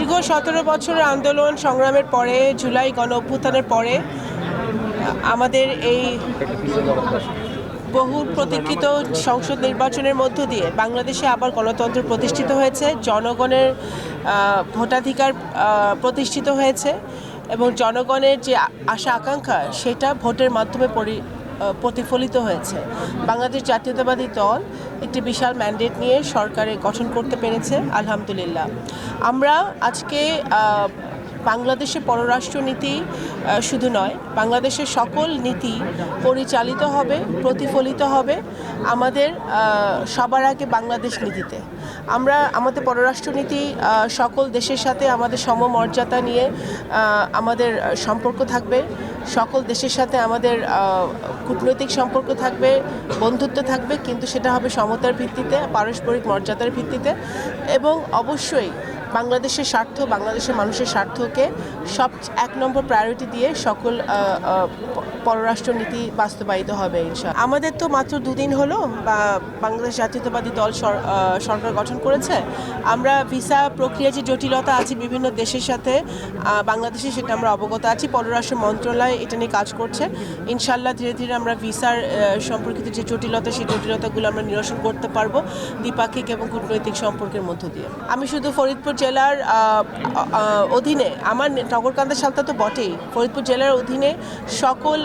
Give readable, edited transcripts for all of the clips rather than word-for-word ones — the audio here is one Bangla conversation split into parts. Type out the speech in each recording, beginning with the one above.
দীর্ঘ 17 বছরের আন্দোলন সংগ্রামের পরে জুলাই গণ অভ্যুত্থানের পরে আমাদের এই বহু প্রতীক্ষিত সংসদ নির্বাচনের মধ্য দিয়ে বাংলাদেশে আবার গণতন্ত্র প্রতিষ্ঠিত হয়েছে, জনগণের ভোটাধিকার প্রতিষ্ঠিত হয়েছে এবং জনগণের যে আশা আকাঙ্ক্ষা সেটা ভোটের মাধ্যমে প্রতিফলিত হয়েছে। বাংলাদেশ জাতীয়তাবাদী দল একটি বিশাল ম্যান্ডেট নিয়ে সরকারে গঠন করতে পেরেছে, আলহামদুলিল্লাহ। আমরা আজকে বাংলাদেশের পররাষ্ট্রনীতি শুধু নয়, বাংলাদেশের সকল নীতি পরিচালিত হবে, প্রতিফলিত হবে আমাদের সবার আগে বাংলাদেশ নীতিতে। আমরা আমাদের পররাষ্ট্রনীতি সকল দেশের সাথে আমাদের সমমর্যাদা নিয়ে আমাদের সম্পর্ক থাকবে, সকল দেশের সাথে আমাদের কূটনৈতিক সম্পর্ক থাকবে, বন্ধুত্ব থাকবে, কিন্তু সেটা হবে সমতার ভিত্তিতে, পারস্পরিক মর্যাদার ভিত্তিতে এবং অবশ্যই বাংলাদেশের স্বার্থ, বাংলাদেশের মানুষের স্বার্থকে সব 1 নম্বর প্রায়োরিটি দিয়ে সকল পররাষ্ট্রনীতি বাস্তবায়িত হবে ইনশাআল্লাহ। আমাদের তো মাত্র 2 দিন হলো বাংলাদেশ জাতীয়তাবাদী দল সরকার গঠন করেছে। আমরা ভিসা প্রক্রিয়া যে জটিলতা আছে বিভিন্ন দেশের সাথে বাংলাদেশে, সেটা আমরা অবগত আছি। পররাষ্ট্র মন্ত্রণালয় এটা নিয়ে কাজ করছে। ইনশাআল্লাহ ধীরে ধীরে আমরা ভিসার সম্পর্কিত যে জটিলতা, সেই জটিলতাগুলো আমরা নিরসন করতে পারবো দ্বিপাক্ষিক এবং কূটনৈতিক সম্পর্কের মধ্য দিয়ে। আমি শুধু ফরিদপুর জেলার অধীনে, আমার নগরকান্দা সালতা তো বটেই, ফরিদপুর জেলার অধীনে সকল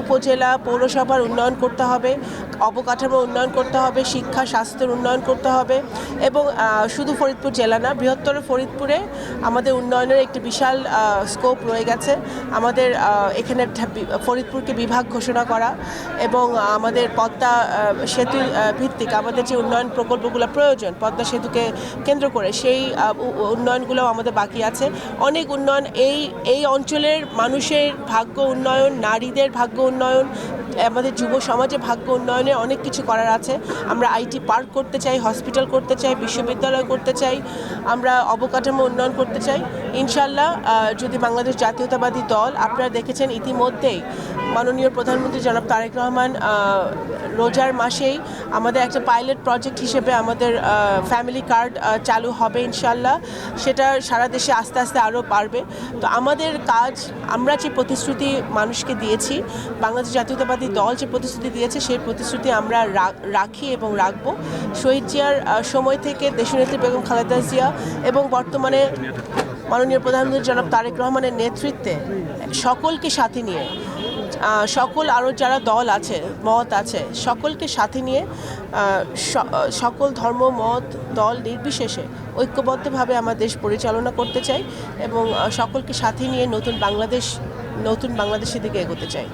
উপজেলা পৌরসভার উন্নয়ন করতে হবে, অবকাঠামো উন্নয়ন করতে হবে, শিক্ষা স্বাস্থ্যের উন্নয়ন করতে হবে এবং শুধু ফরিদপুর জেলা না, বৃহত্তর ফরিদপুরে আমাদের উন্নয়নের একটি বিশাল স্কোপ রয়ে গেছে। আমাদের এখানে ফরিদপুরকে বিভাগ ঘোষণা করা এবং আমাদের পদ্মা সেতু ভিত্তিক আমাদের যে উন্নয়ন প্রকল্পগুলো প্রয়োজন পদ্মা সেতুকে কেন্দ্র করে, সেই উন্নয়নগুলো আমাদের বাকি আছে। অনেক উন্নয়ন এই অঞ্চলের মানুষের ভাগ্য উন্নয়ন, নারীদের ভাগ্য উন্নয়ন, আমাদের যুব সমাজে ভাগ্য উন্নয়নে অনেক কিছু করার আছে। আমরা আইটি পার্ক করতে চাই, হসপিটাল করতে চাই, বিশ্ববিদ্যালয় করতে চাই, আমরা অবকাঠামো উন্নয়ন করতে চাই। ইনশাআল্লাহ যদি বাংলাদেশ জাতীয়তাবাদী দল, আপনারা দেখেছেন ইতিমধ্যেই মাননীয় প্রধানমন্ত্রী জনাব তারেক রহমান রোজার মাসেই আমাদের একটা পাইলট প্রজেক্ট হিসেবে আমাদের ফ্যামিলি কার্ড চালু হবে ইনশাআল্লাহ। সেটা সারা দেশে আস্তে আস্তে আরও বাড়বে। তো আমাদের কাজ, আমরা যে প্রতিশ্রুতি মানুষকে দিয়েছি, বাংলাদেশ জাতীয়তাবাদী দল যে প্রতিশ্রুতি দিয়েছে, সেই প্রতিশ্রুতি আমরা রাখি এবং রাখব। শহীদ জিয়ার সময় থেকে দেশনেত্রী বেগম খালেদা জিয়া এবং বর্তমানে মাননীয় প্রধানমন্ত্রী জনাব তারেক রহমানের নেতৃত্বে সকলকে সাথে নিয়ে, সকল আরও যারা দল আছে, মত আছে, সকলকে সাথে নিয়ে সকল ধর্ম, মত, দল নির্বিশেষে ঐক্যবদ্ধভাবে আমার দেশ পরিচালনা করতে চাই এবং সকলকে সাথে নিয়ে নতুন বাংলাদেশের দিকে এগোতে চাই।